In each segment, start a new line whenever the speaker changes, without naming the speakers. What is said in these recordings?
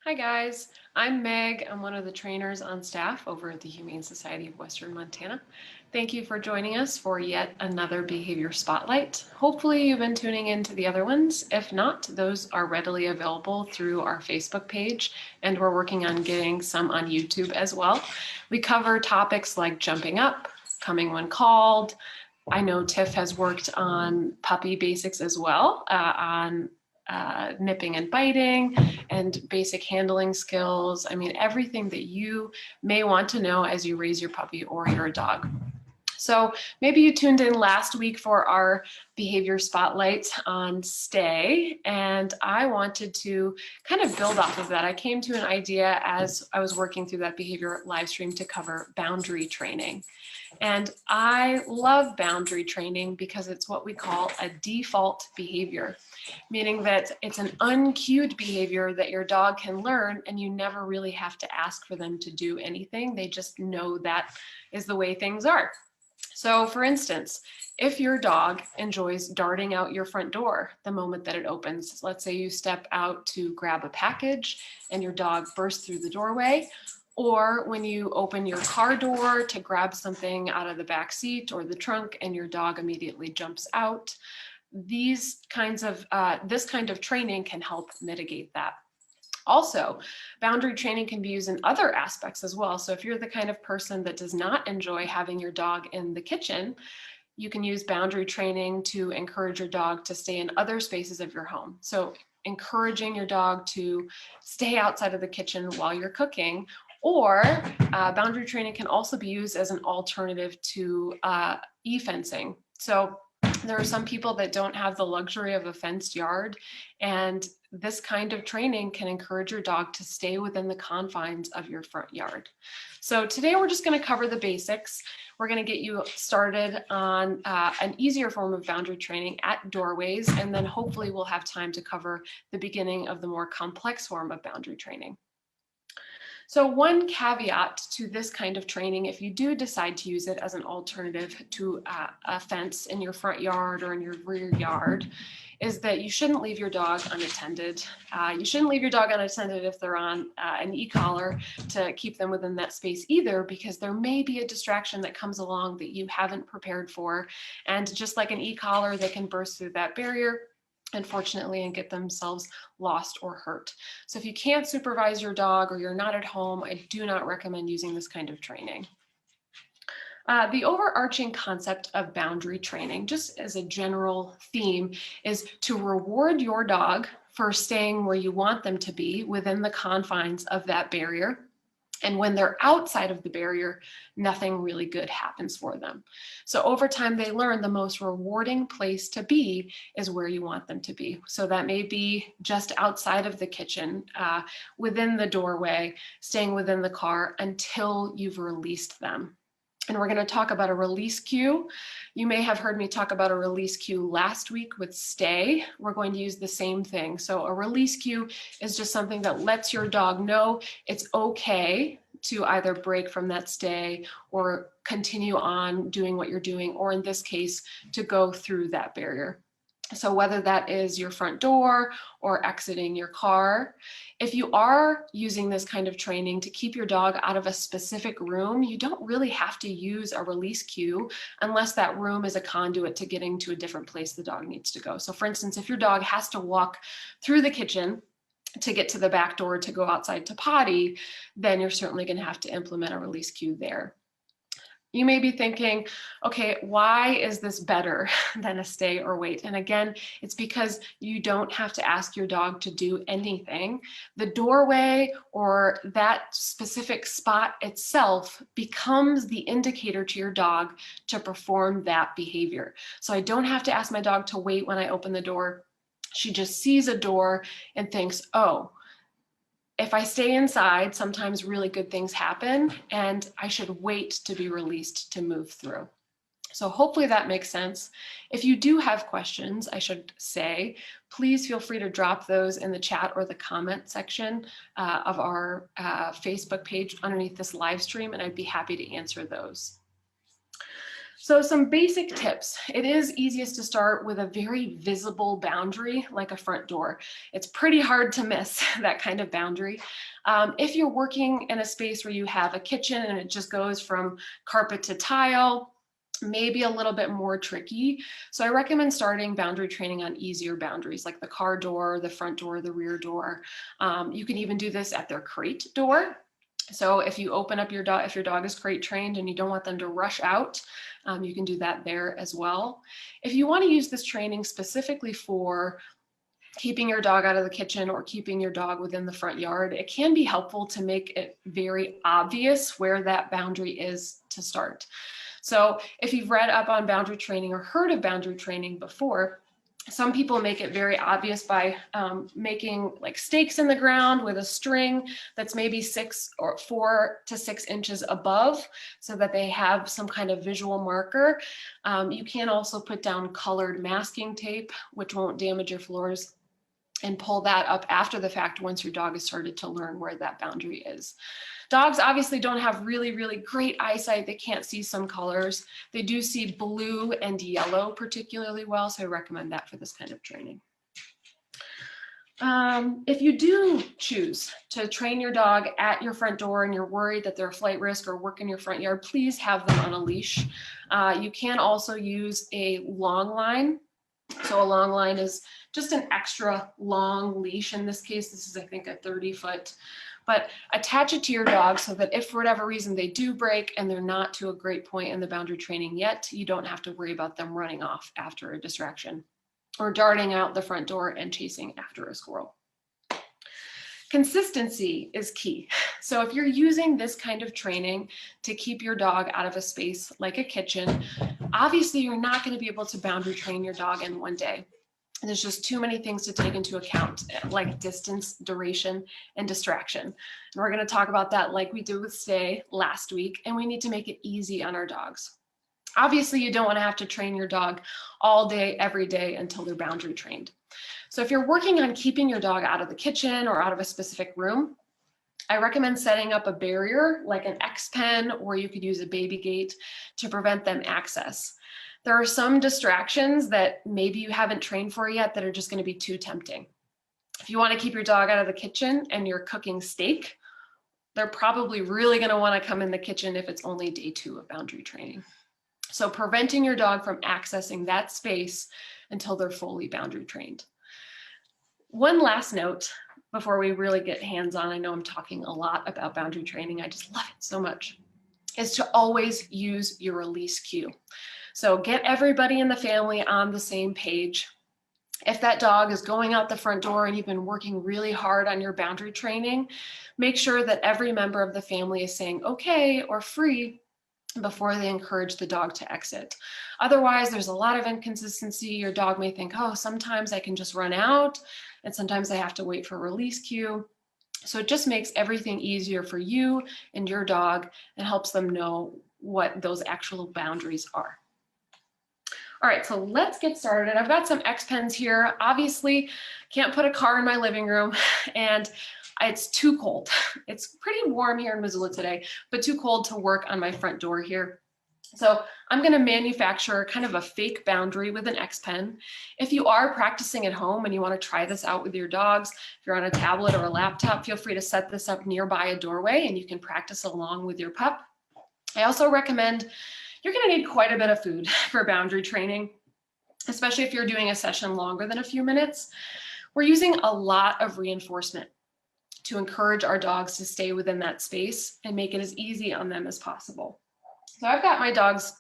Hi guys, I'm Meg. I'm one of the trainers on staff over at the Humane Society of Western Montana. Thank you for joining us for yet another behavior spotlight. Hopefully you've been tuning into the other ones. If not, those are readily available through our Facebook page, and we're working on getting some on YouTube as well. We cover topics like jumping up, coming when called. I know Tiff has worked on puppy basics as well, on nipping and biting and basic handling skills. I mean, everything that you may want to know as you raise your puppy or your dog. So maybe you tuned in last week for our behavior spotlight on stay, and I wanted to kind of build off of that. I came to an idea as I was working through that behavior live stream to cover boundary training. And I love boundary training because it's what we call a default behavior, meaning that it's an uncued behavior that your dog can learn and you never really have to ask for them to do anything. They just know that is the way things are. So for instance, if your dog enjoys darting out your front door the moment that it opens, let's say you step out to grab a package and your dog bursts through the doorway, or when you open your car door to grab something out of the back seat or the trunk and your dog immediately jumps out, this kind of training can help mitigate that. Also, boundary training can be used in other aspects as well. So if you're the kind of person that does not enjoy having your dog in the kitchen, you can use boundary training to encourage your dog to stay in other spaces of your home. So encouraging your dog to stay outside of the kitchen while you're cooking, or boundary training can also be used as an alternative to e-fencing. So there are some people that don't have the luxury of a fenced yard, and this kind of training can encourage your dog to stay within the confines of your front yard. So today we're just going to cover the basics. We're going to get you started on an easier form of boundary training at doorways, and then hopefully we'll have time to cover the beginning of the more complex form of boundary training. So one caveat to this kind of training, if you do decide to use it as an alternative to a fence in your front yard or in your rear yard, is that you shouldn't leave your dog unattended. You shouldn't leave your dog unattended if they're on an e-collar to keep them within that space either, because there may be a distraction that comes along that you haven't prepared for. And just like an e-collar, they can burst through that barrier, unfortunately, and get themselves lost or hurt. So if you can't supervise your dog or you're not at home, I do not recommend using this kind of training. The overarching concept of boundary training, just as a general theme, is to reward your dog for staying where you want them to be within the confines of that barrier. And when they're outside of the barrier, nothing really good happens for them. So over time, they learn the most rewarding place to be is where you want them to be. So that may be just outside of the kitchen, within the doorway, staying within the car until you've released them. And we're going to talk about a release cue. You may have heard me talk about a release cue last week with stay. We're going to use the same thing. So a release cue is just something that lets your dog know it's okay to either break from that stay or continue on doing what you're doing, or in this case, to go through that barrier. So whether that is your front door or exiting your car, if you are using this kind of training to keep your dog out of a specific room, you don't really have to use a release cue unless that room is a conduit to getting to a different place the dog needs to go. So for instance, if your dog has to walk through the kitchen to get to the back door to go outside to potty, then you're certainly going to have to implement a release cue there. You may be thinking, okay, why is this better than a stay or wait? And again, it's because you don't have to ask your dog to do anything. The doorway or that specific spot itself becomes the indicator to your dog to perform that behavior. So I don't have to ask my dog to wait when I open the door. She just sees a door and thinks, oh, if I stay inside, sometimes really good things happen, and I should wait to be released to move through. So hopefully that makes sense. If you do have questions, I should say, please feel free to drop those in the chat or the comment section of our Facebook page underneath this live stream, and I'd be happy to answer those. So some basic tips. It is easiest to start with a very visible boundary like a front door. It's pretty hard to miss that kind of boundary. If you're working in a space where you have a kitchen and it just goes from carpet to tile, maybe a little bit more tricky. So I recommend starting boundary training on easier boundaries like the car door, the front door, the rear door. You can even do this at their crate door. So if you open up your dog, if your dog is crate trained and you don't want them to rush out, you can do that there as well. If you want to use this training specifically for keeping your dog out of the kitchen or keeping your dog within the front yard, it can be helpful to make it very obvious where that boundary is to start. So if you've read up on boundary training or heard of boundary training before, some people make it very obvious by making like stakes in the ground with a string that's maybe 4 to 6 inches above so that they have some kind of visual marker. You can also put down colored masking tape, which won't damage your floors, and pull that up after the fact once your dog has started to learn where that boundary is. Dogs obviously don't have really, really great eyesight. They can't see some colors. They do see blue and yellow particularly well, so I recommend that for this kind of training. If you do choose to train your dog at your front door and you're worried that they're a flight risk or work in your front yard, please have them on a leash. You can also use a long line. So a long line is just an extra long leash. In this case, this is, I think, a 30-foot. But attach it to your dog so that if for whatever reason they do break and they're not to a great point in the boundary training yet, you don't have to worry about them running off after a distraction or darting out the front door and chasing after a squirrel. Consistency is key. So if you're using this kind of training to keep your dog out of a space like a kitchen, obviously you're not going to be able to boundary train your dog in one day. There's just too many things to take into account, like distance, duration, and distraction. And we're going to talk about that like we did with stay last week, and we need to make it easy on our dogs. Obviously, you don't want to have to train your dog all day, every day until they're boundary trained. So if you're working on keeping your dog out of the kitchen or out of a specific room, I recommend setting up a barrier like an X pen, or you could use a baby gate to prevent them access. There are some distractions that maybe you haven't trained for yet that are just going to be too tempting. If you want to keep your dog out of the kitchen and you're cooking steak, they're probably really going to want to come in the kitchen if it's only day 2 of boundary training. So preventing your dog from accessing that space until they're fully boundary trained. One last note before we really get hands-on, I know I'm talking a lot about boundary training, I just love it so much, is to always use your release cue. So get everybody in the family on the same page. If that dog is going out the front door and you've been working really hard on your boundary training, make sure that every member of the family is saying okay or free before they encourage the dog to exit. Otherwise, there's a lot of inconsistency. Your dog may think, oh, sometimes I can just run out, and sometimes I have to wait for a release cue. So it just makes everything easier for you and your dog and helps them know what those actual boundaries are. All right, so let's get started. I've got some X pens here. Obviously, can't put a car in my living room, and it's too cold. It's pretty warm here in Missoula today, but too cold to work on my front door here. So I'm going to manufacture kind of a fake boundary with an X pen. If you are practicing at home and you want to try this out with your dogs, if you're on a tablet or a laptop, feel free to set this up nearby a doorway and you can practice along with your pup. I also recommend, you're going to need quite a bit of food for boundary training, especially if you're doing a session longer than a few minutes. We're using a lot of reinforcement to encourage our dogs to stay within that space and make it as easy on them as possible. So I've got my dog's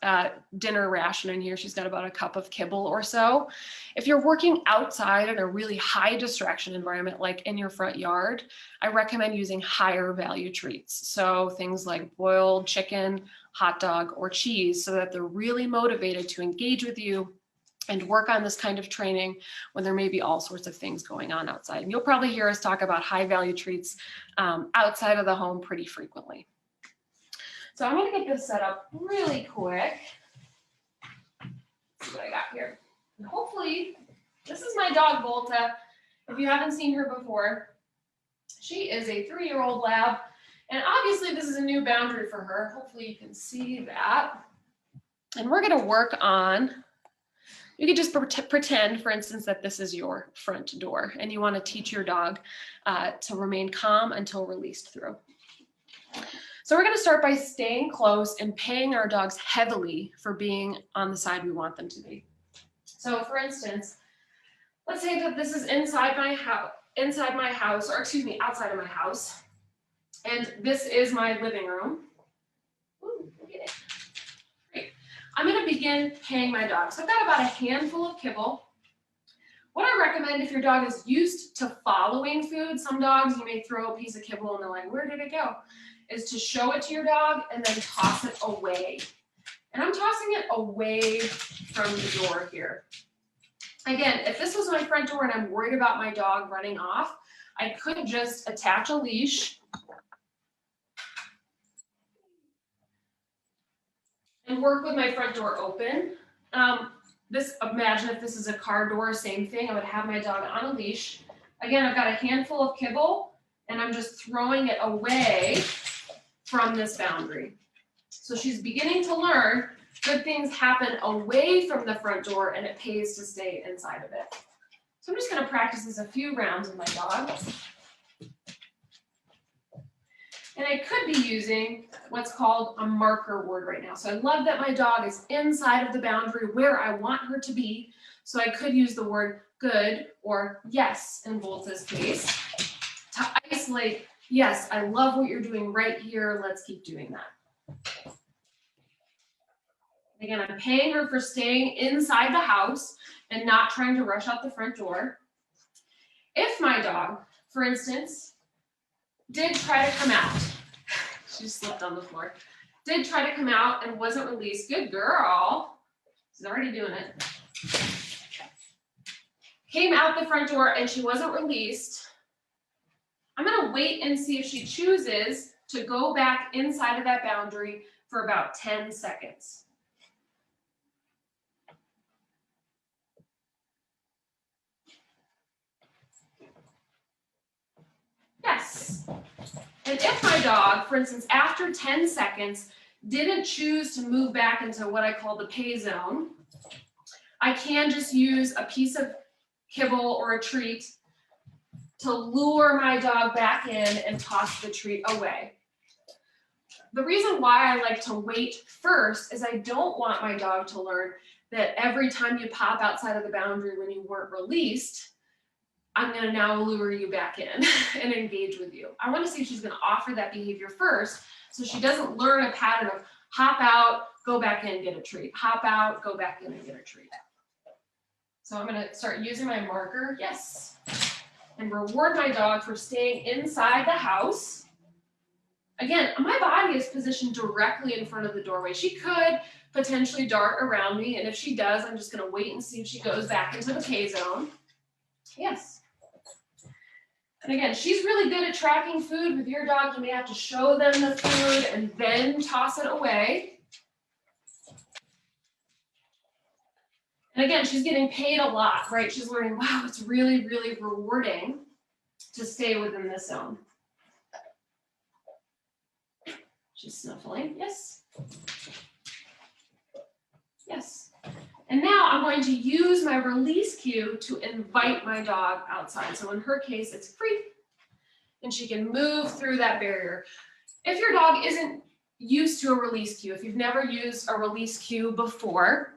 dinner ration in here. She's got about a cup of kibble or so. If you're working outside in a really high distraction environment, like in your front yard, I recommend using higher value treats. So things like boiled chicken, hot dog, or cheese, so that they're really motivated to engage with you and work on this kind of training when there may be all sorts of things going on outside. And you'll probably hear us talk about high value treats outside of the home pretty frequently. So I'm going to get this set up really quick. Let's see what I got here. And hopefully, this is my dog, Volta. If you haven't seen her before, she is a 3-year-old lab. And obviously, this is a new boundary for her. Hopefully, you can see that. And we're going to work on, you could just pretend, for instance, that this is your front door and you want to teach your dog to remain calm until released through. So we're going to start by staying close and paying our dogs heavily for being on the side we want them to be. So for instance, let's say that this is inside my house, or excuse me, outside of my house, and this is my living room. Ooh, look at it. Great. I'm going to begin paying my dog. So I've got about a handful of kibble. What I recommend if your dog is used to following food, some dogs you may throw a piece of kibble and they're like, where did it go? Is to show it to your dog and then toss it away. And I'm tossing it away from the door here. Again, if this was my front door and I'm worried about my dog running off, I could just attach a leash and work with my front door open. Imagine if this is a car door, same thing. I would have my dog on a leash. Again, I've got a handful of kibble and I'm just throwing it away from this boundary. So she's beginning to learn good things happen away from the front door and it pays to stay inside of it. So I'm just going to practice this a few rounds with my dog. And I could be using what's called a marker word right now. So I love that my dog is inside of the boundary where I want her to be. So I could use the word good or yes in Volta's case to isolate, yes, I love what you're doing right here. Let's keep doing that. Again, I'm paying her for staying inside the house and not trying to rush out the front door. If my dog, for instance, did try to come out, she slipped on the floor, did try to come out and wasn't released, good girl, she's already doing it, came out the front door and she wasn't released, I'm going to wait and see if she chooses to go back inside of that boundary for about 10 seconds. Yes. And if my dog, for instance, after 10 seconds, didn't choose to move back into what I call the pay zone, I can just use a piece of kibble or a treat to lure my dog back in and toss the treat away. The reason why I like to wait first is I don't want my dog to learn that every time you pop outside of the boundary when you weren't released, I'm going to now lure you back in and engage with you. I want to see if she's going to offer that behavior first so she doesn't learn a pattern of hop out, go back in, get a treat. Hop out, go back in and get a treat. So I'm going to start using my marker, yes, and reward my dog for staying inside the house. Again, my body is positioned directly in front of the doorway. She could potentially dart around me, and if she does, I'm just going to wait and see if she goes back into the pay zone. Yes. And again, she's really good at tracking food. With your dog, you may have to show them the food and then toss it away. And again, she's getting paid a lot, right? She's learning, wow, it's really, really rewarding to stay within this zone. She's snuffling, yes. Yes. And now I'm going to use my release cue to invite my dog outside. So in her case, it's free, and she can move through that barrier. If your dog isn't used to a release cue, if you've never used a release cue before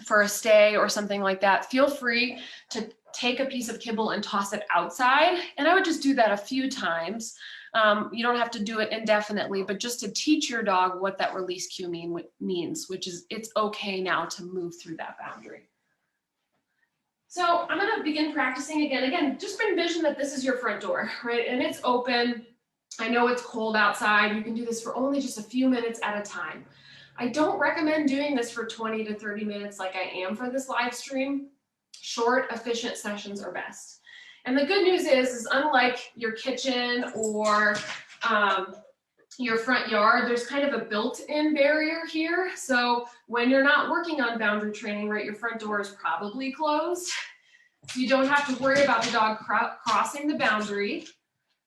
for a stay or something like that, feel free to take a piece of kibble and toss it outside. And I would just do that a few times. You don't have to do it indefinitely, but just to teach your dog what that release cue means, which is it's okay now to move through that boundary. So I'm going to begin practicing again. Again, just envision that this is your front door, right? And it's open. I know it's cold outside. You can do this for only just a few minutes at a time. I don't recommend doing this for 20 to 30 minutes like I am for this live stream. Short, efficient sessions are best. And the good news is unlike your kitchen or your front yard, there's kind of a built-in barrier here. So when you're not working on boundary training, right, your front door is probably closed. So you don't have to worry about the dog crossing the boundary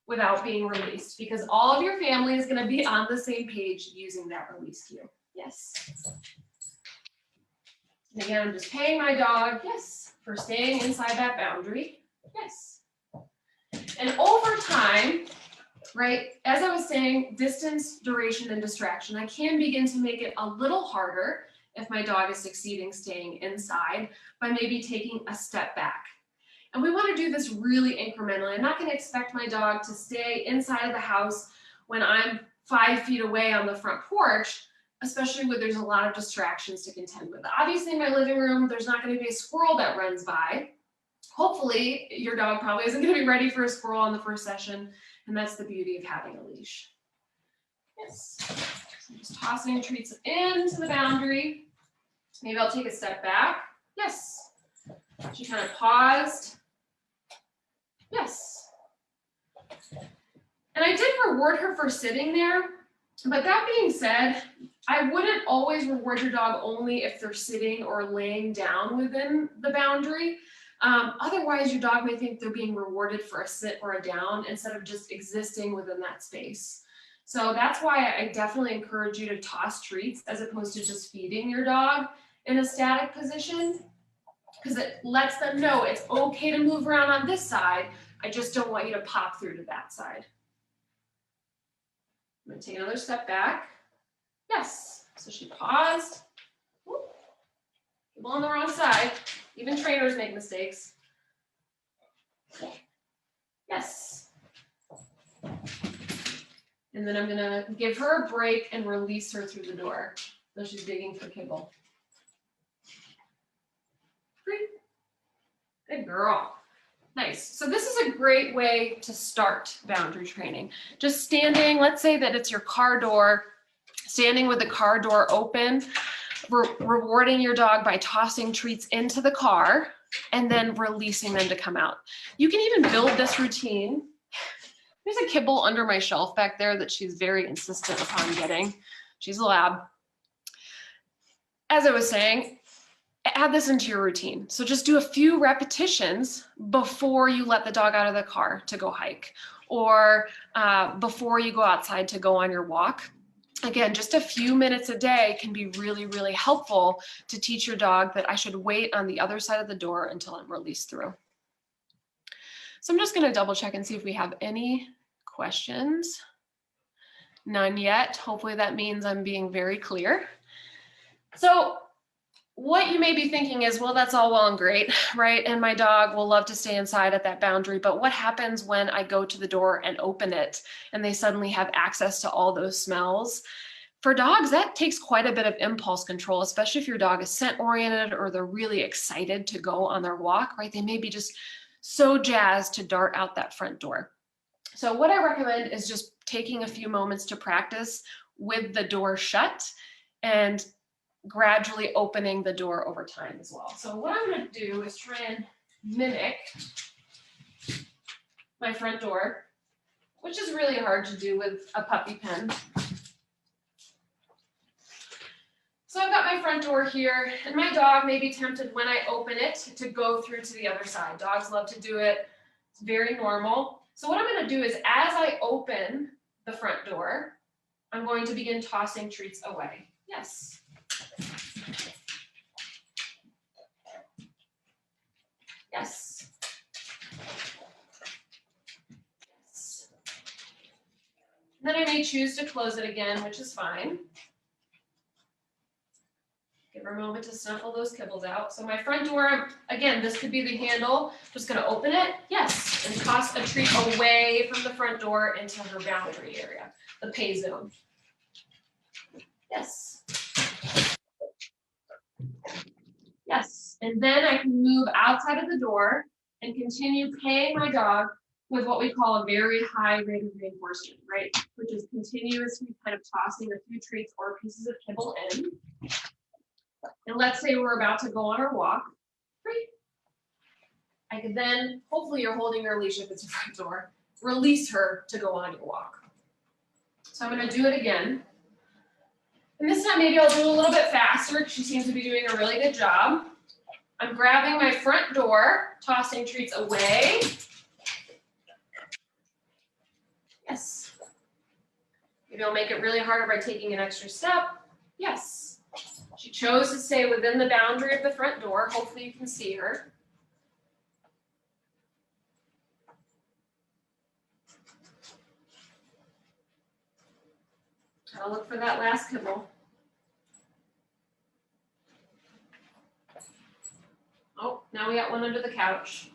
without being released, because all of your family is going to be on the same page using that release cue. Yes. And again, I'm just paying my dog, yes, for staying inside that boundary, yes. And over time, right, as I was saying, distance, duration, and distraction, I can begin to make it a little harder if my dog is succeeding staying inside by maybe taking a step back. And we want to do this really incrementally. I'm not going to expect my dog to stay inside of the house when I'm 5 feet away on the front porch, especially when there's a lot of distractions to contend with. Obviously, in my living room, there's not going to be a squirrel that runs by. Hopefully, your dog probably isn't going to be ready for a squirrel on the first session, and that's the beauty of having a leash. Yes. So I'm just tossing treats into the boundary. Maybe I'll take a step back. Yes. She kind of paused. Yes. And I did reward her for sitting there, but that being said, I wouldn't always reward your dog only if they're sitting or laying down within the boundary. Otherwise, your dog may think they're being rewarded for a sit or a down instead of just existing within that space. So that's why I definitely encourage you to toss treats as opposed to just feeding your dog in a static position, because it lets them know it's okay to move around on this side. I just don't want you to pop through to that side. I'm going to take another step back. Yes. So she paused. People on the wrong side. Even trainers make mistakes. Yes. And then I'm going to give her a break and release her through the door. So she's digging for kibble. Great. Good girl. Nice. So this is a great way to start boundary training. Just standing, let's say that it's your car door, standing with the car door open, rewarding your dog by tossing treats into the car and then releasing them to come out. You can even build this routine. There's a kibble under my shelf back there that she's very insistent upon getting. She's a lab. As I was saying, add this into your routine. So just do a few repetitions before you let the dog out of the car to go hike, or before you go outside to go on your walk. Again, just a few minutes a day can be really, really helpful to teach your dog that I should wait on the other side of the door until I'm released through. So I'm just going to double check and see if we have any questions. None yet. Hopefully that means I'm being very clear. So what you may be thinking is, well, that's all well and great, right? And my dog will love to stay inside at that boundary, but what happens when I go to the door and open it and they suddenly have access to all those smells? For dogs, that takes quite a bit of impulse control, especially if your dog is scent oriented or they're really excited to go on their walk, right? They may be just so jazzed to dart out that front door. So what I recommend is just taking a few moments to practice with the door shut and gradually opening the door over time as well. So what I'm going to do is try and mimic my front door, which is really hard to do with a puppy pen. So I've got my front door here, and my dog may be tempted when I open it to go through to the other side. Dogs love to do it. It's very normal. So what I'm going to do is, as I open the front door, I'm going to begin tossing treats away. Yes. Yes. Yes. And then I may choose to close it again, which is fine. Give her a moment to snuffle those kibbles out. So my front door, again, this could be the handle. Just going to open it, yes, and toss a treat away from the front door into her boundary area, the pay zone. Yes. Yes, and then I can move outside of the door and continue paying my dog with what we call a very high rate of reinforcement, right? Which is continuously kind of tossing a few treats or pieces of kibble in. And let's say we're about to go on our walk. Great. I could then, hopefully you're holding your leash if it's a front door, release her to go on your walk. So I'm going to do it again. And this time maybe I'll do it a little bit faster because she seems to be doing a really good job. I'm grabbing my front door, tossing treats away. Yes. Maybe I'll make it really harder by taking an extra step. Yes. She chose to stay within the boundary of the front door. Hopefully you can see her. I'll look for that last kibble. Oh, now we got one under the couch.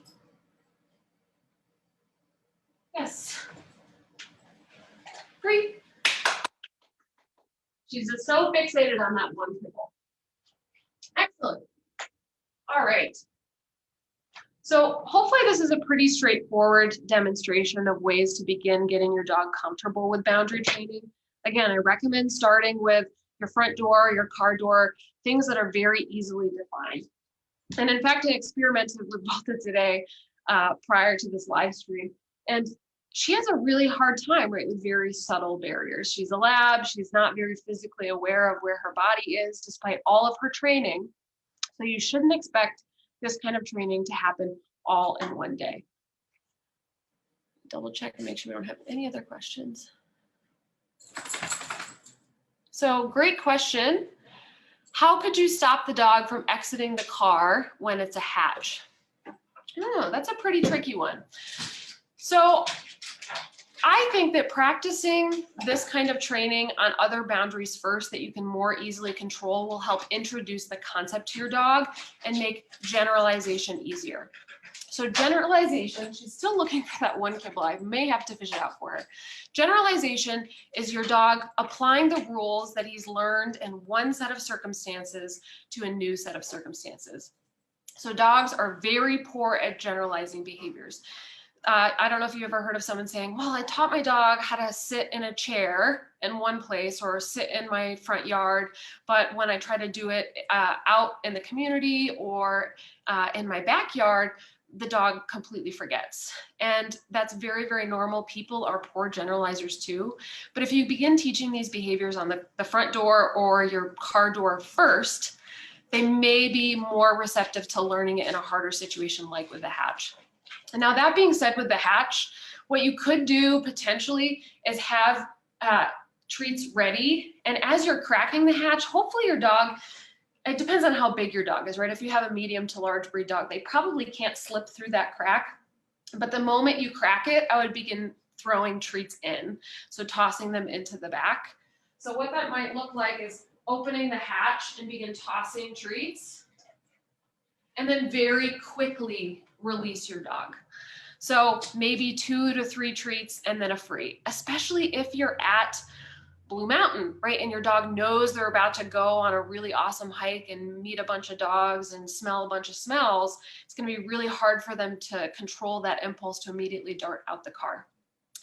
Yes. Great. She's just so fixated on that one kibble. Excellent. All right. So hopefully this is a pretty straightforward demonstration of ways to begin getting your dog comfortable with boundary training. Again, I recommend starting with your front door, your car door, things that are very easily defined. And in fact, I experimented with Volta today prior to this live stream. And she has a really hard time, right, with very subtle barriers. She's a lab. She's not very physically aware of where her body is, despite all of her training. So you shouldn't expect this kind of training to happen all in one day. Double check and make sure we don't have any other questions. So great question. How could you stop the dog from exiting the car when it's a hatch? Oh, that's a pretty tricky one. So I think that practicing this kind of training on other boundaries first that you can more easily control will help introduce the concept to your dog and make generalization easier. So generalization, she's still looking for that one kibble. I may have to fish it out for her. Generalization is your dog applying the rules that he's learned in one set of circumstances to a new set of circumstances. So dogs are very poor at generalizing behaviors. I don't know if you ever heard of someone saying, well, I taught my dog how to sit in a chair in one place or sit in my front yard, but when I try to do it out in the community or in my backyard, the dog completely forgets. And that's very, very normal. People are poor generalizers too. But if you begin teaching these behaviors on the front door or your car door first, they may be more receptive to learning it in a harder situation like with the hatch. And now that being said, with the hatch, what you could do potentially is have treats ready. And as you're cracking the hatch, hopefully your dog, it depends on how big your dog is, right? If you have a medium to large breed dog, they probably can't slip through that crack. But the moment you crack it, I would begin throwing treats in. So tossing them into the back. So what that might look like is opening the hatch and begin tossing treats. And then very quickly release your dog. So maybe 2 to 3 treats and then a free, especially if you're at Blue Mountain, right? And your dog knows they're about to go on a really awesome hike and meet a bunch of dogs and smell a bunch of smells. It's going to be really hard for them to control that impulse to immediately dart out the car.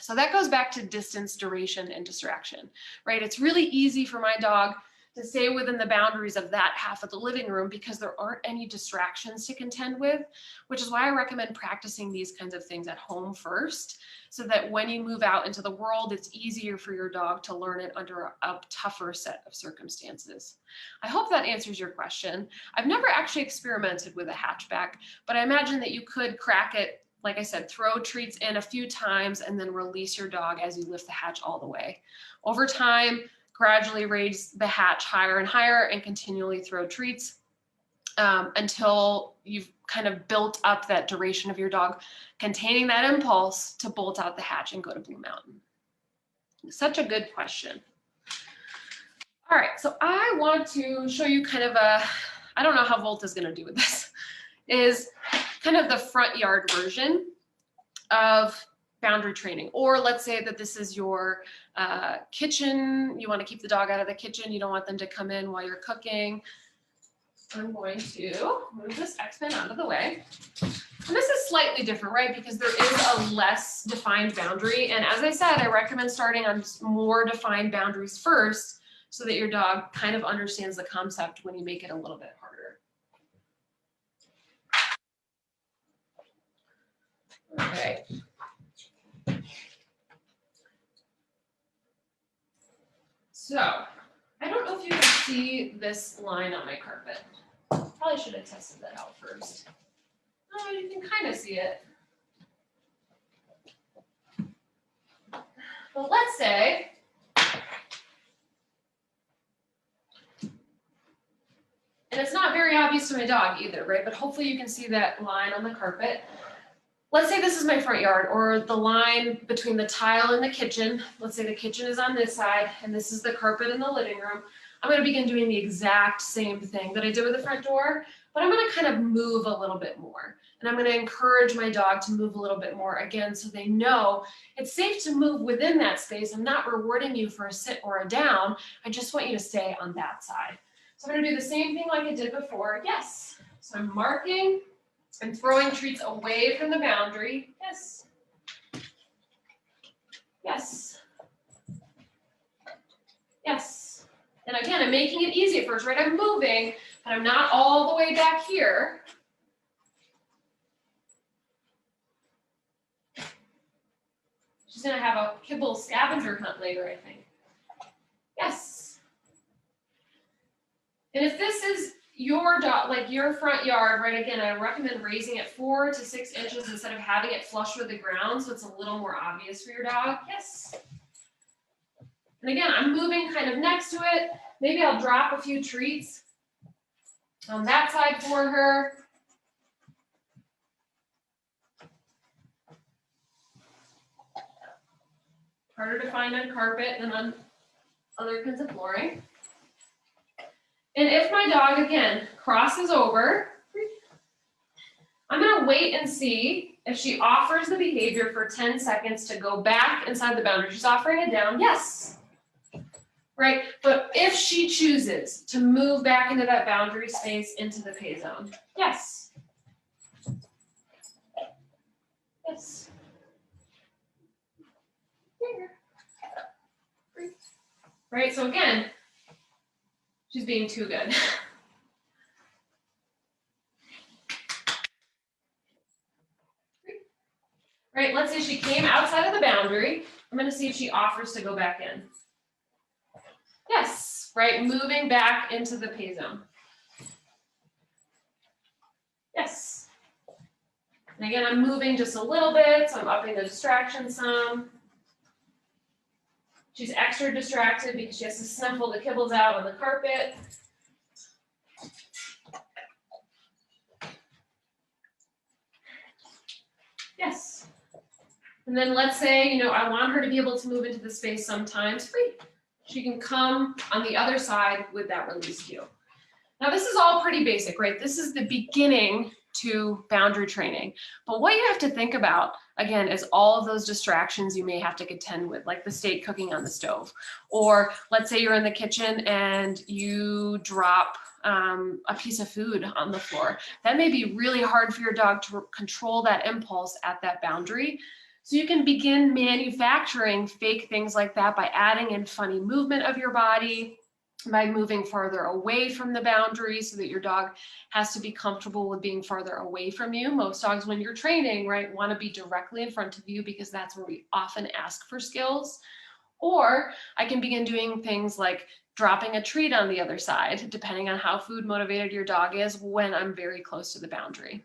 So that goes back to distance, duration, and distraction, right? It's really easy for my dog to stay within the boundaries of that half of the living room because there aren't any distractions to contend with, which is why I recommend practicing these kinds of things at home first, so that when you move out into the world, it's easier for your dog to learn it under a tougher set of circumstances. I hope that answers your question. I've never actually experimented with a hatchback, but I imagine that you could crack it, like I said, throw treats in a few times and then release your dog as you lift the hatch all the way. Over time, gradually raise the hatch higher and higher and continually throw treats until you've kind of built up that duration of your dog containing that impulse to bolt out the hatch and go to Blue Mountain. Such a good question. All right, so I want to show you kind of I don't know how Volta's gonna do with this, is kind of the front yard version of boundary training. Or let's say that this is your kitchen. You want to keep the dog out of the kitchen. You don't want them to come in while you're cooking. I'm going to move this X-Pen out of the way. And this is slightly different, right? Because there is a less defined boundary. And as I said, I recommend starting on more defined boundaries first so that your dog kind of understands the concept when you make it a little bit harder. Okay. So, I don't know if you can see this line on my carpet. Probably should have tested that out first. Oh, you can kind of see it. But let's say obvious to my dog either, right? But hopefully you can see that line on the carpet. Let's say this is my front yard, or the line between the tile and the kitchen. Let's say the kitchen is on this side and this is the carpet in the living room. I'm going to begin doing the exact same thing that I did with the front door, but I'm going to kind of move a little bit more. And I'm going to encourage my dog to move a little bit more again, so they know it's safe to move within that space. I'm not rewarding you for a sit or a down. I just want you to stay on that side. So I'm going to do the same thing like I did before. Yes. So I'm marking and throwing treats away from the boundary. Yes. Yes. Yes. And again, I'm making it easy at first, right? I'm moving, but I'm not all the way back here. She's going to have a kibble scavenger hunt later, I think. Yes. And if this is your dog, like your front yard, right, again, I recommend raising it 4 to 6 inches instead of having it flush with the ground, so it's a little more obvious for your dog. Yes. And again, I'm moving kind of next to it. Maybe I'll drop a few treats on that side for her. Harder to find on carpet than on other kinds of flooring. And if my dog, again, crosses over, I'm going to wait and see if she offers the behavior for 10 seconds to go back inside the boundary. She's offering it down, yes. Right, but if she chooses to move back into that boundary space into the pay zone, yes. Yes. Here. Right, so again, she's being too good. Right, let's say she came outside of the boundary. I'm going to see if she offers to go back in. Yes, right, moving back into the pay zone. Yes. And again, I'm moving just a little bit, so I'm upping the distraction some. She's extra distracted because she has to snuffle the kibbles out on the carpet. Yes. And then let's say, I want her to be able to move into the space sometimes free. She can come on the other side with that release cue. Now this is all pretty basic, right? This is the beginning to boundary training. But what you have to think about, again, is all of those distractions you may have to contend with, like the steak cooking on the stove. Or let's say you're in the kitchen and you drop a piece of food on the floor. That may be really hard for your dog to control that impulse at that boundary. So you can begin manufacturing fake things like that by adding in funny movement of your body, by moving farther away from the boundary so that your dog has to be comfortable with being farther away from you. Most dogs, when you're training, right, want to be directly in front of you because that's where we often ask for skills. Or I can begin doing things like dropping a treat on the other side, depending on how food motivated your dog is, when I'm very close to the boundary.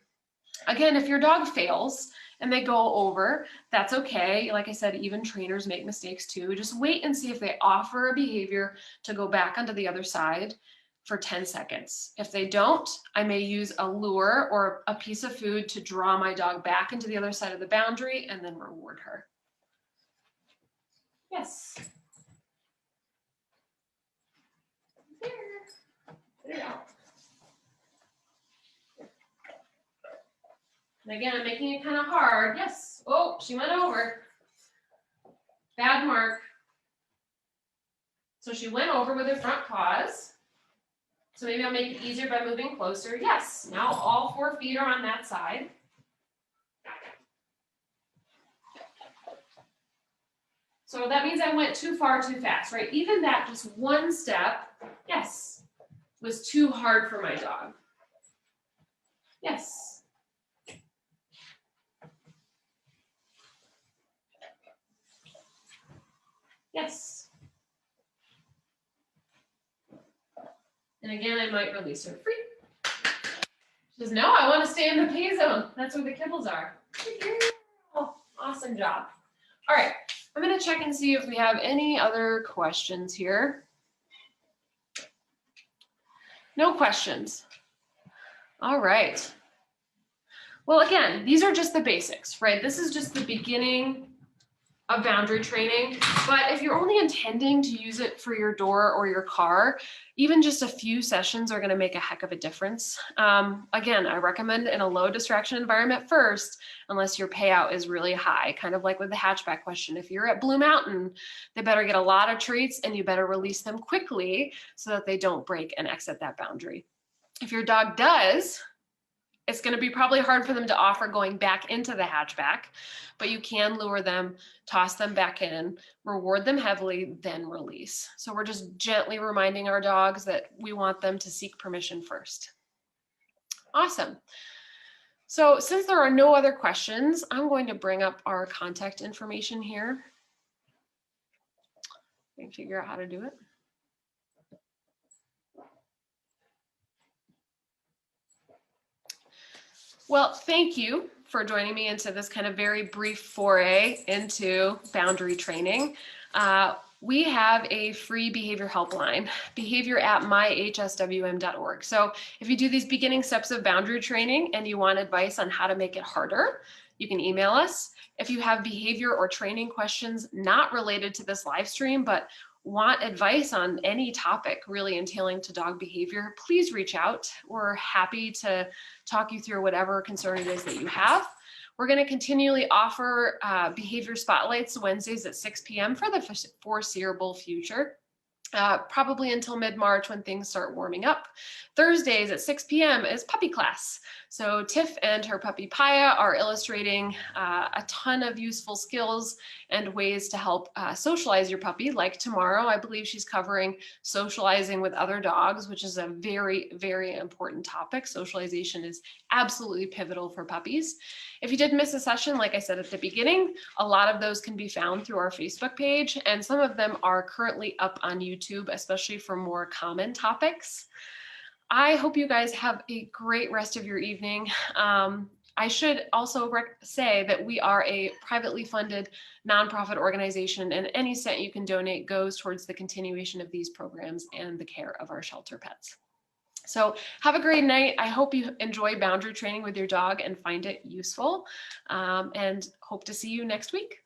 Again, if your dog fails and they go over, that's okay. Like I said, even trainers make mistakes too. Just wait and see if they offer a behavior to go back onto the other side for 10 seconds. If they don't, I may use a lure or a piece of food to draw my dog back into the other side of the boundary and then reward her. Yes. There you go. And again, I'm making it kind of hard. Yes. Oh, she went over. Bad mark. So she went over with her front paws. So maybe I'll make it easier by moving closer. Yes. Now all 4 feet are on that side. So that means I went too far too fast, right? Even that just one step, yes, was too hard for my dog. Yes. Yes. And again, I might release her free. She says, no, I want to stay in the pay zone. That's where the kibbles are. Oh, awesome job. All right, I'm going to check and see if we have any other questions here. No questions. All right. Well, again, these are just the basics, right? This is just the beginning of boundary training, but if you're only intending to use it for your door or your car, even just a few sessions are going to make a heck of a difference. Again, I recommend in a low distraction environment first, unless your payout is really high, kind of like with the hatchback question. If you're at Blue Mountain, they better get a lot of treats and you better release them quickly so that they don't break and exit that boundary. If your dog does, it's going to be probably hard for them to offer going back into the hatchback, but you can lure them, toss them back in, reward them heavily, then release. So we're just gently reminding our dogs that we want them to seek permission first. Awesome. So since there are no other questions, I'm going to bring up our contact information here and figure out how to do it. Well, thank you for joining me into this kind of very brief foray into boundary training. We have a free behavior helpline, behavior@myhswm.org. So if you do these beginning steps of boundary training and you want advice on how to make it harder, you can email us. If you have behavior or training questions not related to this live stream, but want advice on any topic really entailing to dog behavior, please reach out. We're happy to talk you through whatever concern it is that you have. We're going to continually offer behavior spotlights Wednesdays at 6 p.m. for the foreseeable future. Probably until mid-March when things start warming up. Thursdays at 6 p.m. is puppy class. So Tiff and her puppy Paya are illustrating a ton of useful skills and ways to help socialize your puppy. Like tomorrow, I believe she's covering socializing with other dogs, which is a very, very important topic. Socialization is absolutely pivotal for puppies. If you did miss a session, like I said at the beginning, a lot of those can be found through our Facebook page, and some of them are currently up on YouTube, especially for more common topics. I hope you guys have a great rest of your evening. I should also say that we are a privately funded nonprofit organization, and any cent you can donate goes towards the continuation of these programs and the care of our shelter pets. So have a great night. I hope you enjoy boundary training with your dog and find it useful, and hope to see you next week.